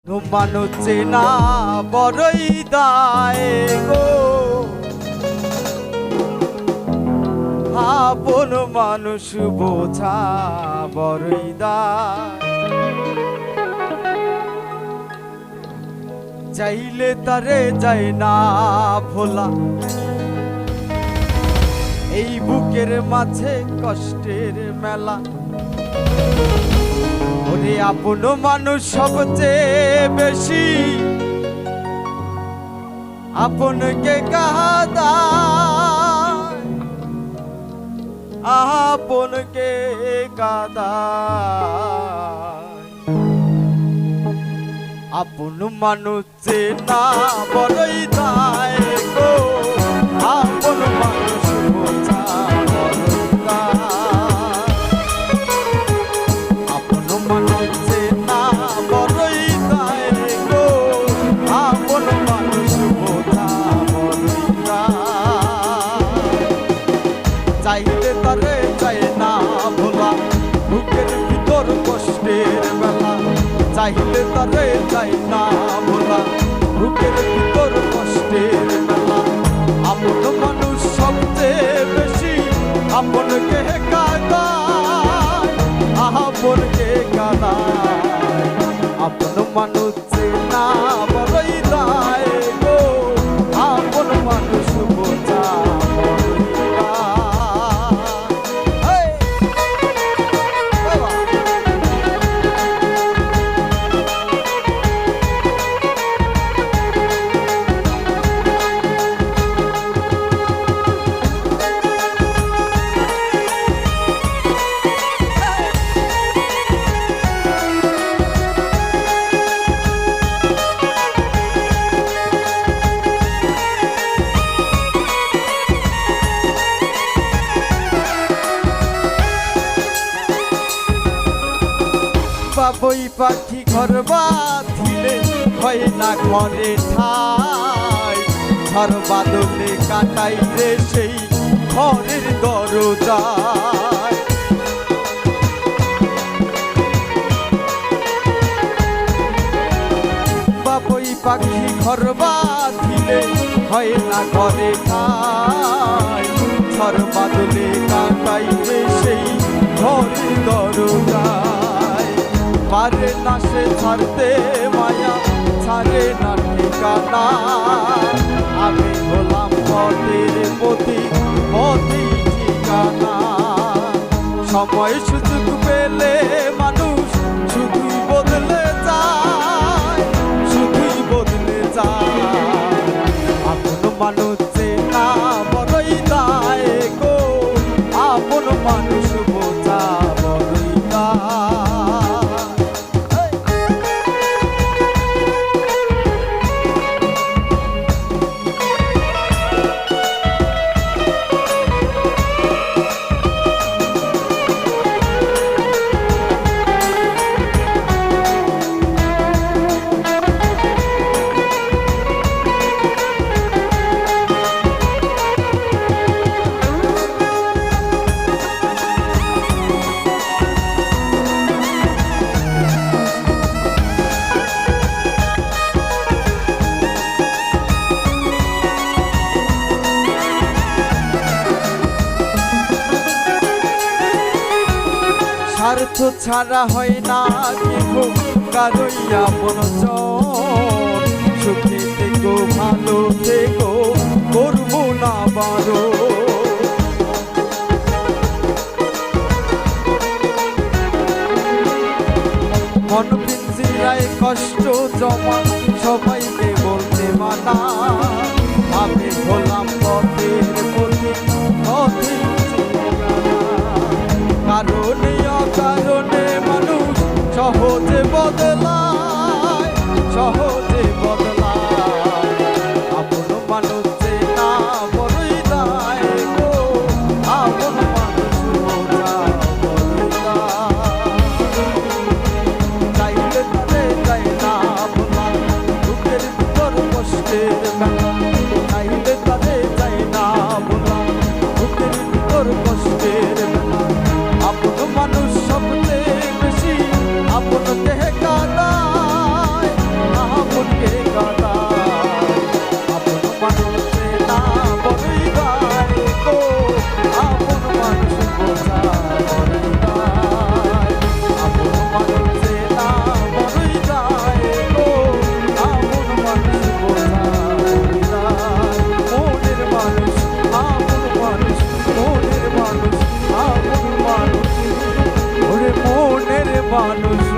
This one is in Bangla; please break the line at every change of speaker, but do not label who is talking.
মানুষ চেনা বড়ই দায় গো, আপন মানুষ বোঝা বড়ই দায়। চাইলে তারে যায় না ভোলা, এই বুকের মাঝে কষ্টের মেলা। ওরে আপন মানুষ সবচেয়ে বেশি আপনকে কাঁদায়, আপনকে কাঁদায়। আপন মানুষ চেনা বড়ই দায় গো, আপন মানুষ বোঝা বড়ই দায়। আপন মানুষ চেনা বড়ই দায় গো, আপন মানুষ বোঝা বড়ই দায়। চাইলে তারে চাই না ভোলা, বুকের ভিতর কষ্টের বেলা। চাইলে তারে চাই না ভোলা, বুকের ভিতর কষ্টের মেলা। আপন মানুষ সবচেয়ে বেশি আপনকে কাঁদায়, আপনকে কাঁদায়। আপন মানুষ চেনা বড়ই দায় গো, আপন মানুষ বোঝা বড়ই দায়। বাবুই পাখি ঘর বাঁধিলে হয় না ঘরে ঠাই, ঝড় বাদলে কাটাই রে সেই ঘরের দরজায়। বাবুই পাখি ঘর বাঁধিলে হয় না ঘরে ঠাই, ঝড় বাদলে কাটাই রে সেই ঘরের দরজায়। পারে না সে ছাড়তে মায়া, ছাড়ে না ঠিকানা। আমি হলাম পথের পথি, পথি ঠিকানা। সময় সুযোগ পেলে মানুষ শুধুই বদলে যায়, শুধুই বদলে যায়। আপন মানুষ চেনা বড়ই দায় গো, আপন মানুষ বোঝা বড়ই দায়। স্বার্থ ছাড়া হয় না কেহ কারোই আপনজন। সুখে থেকো ভালো থেকো করবো না বারণ। মন পিঞ্জিরায় কষ্ট জমা সবাইকে বলতে মানা। আমি হলাম পথের পথি, পথি কারণে অকারণে মানুষ সহজে বদলায়, সহজে বদলায়। আপন মানুষ চেনা বড়ই দায় গো, আপন মানুষ বোঝা বড়ই দায়। চাইলে তারে চাই না ভোলা, বুকের ভিতর কষ্টের মেলা। চাইলে তারে চাই না আপনকে কাঁদায় আপন মানুষে না বড়ই গায় গো আপন মানুষ বোঝায় বড়ই গায় আপন মানুষে না বড়ই গায় গো আপন মানুষ বোঝায় বড়ই গায় মনের মানুষ আপন মানুষ মনের মানুষ আপন মানুষ ওরে মনের মানুষ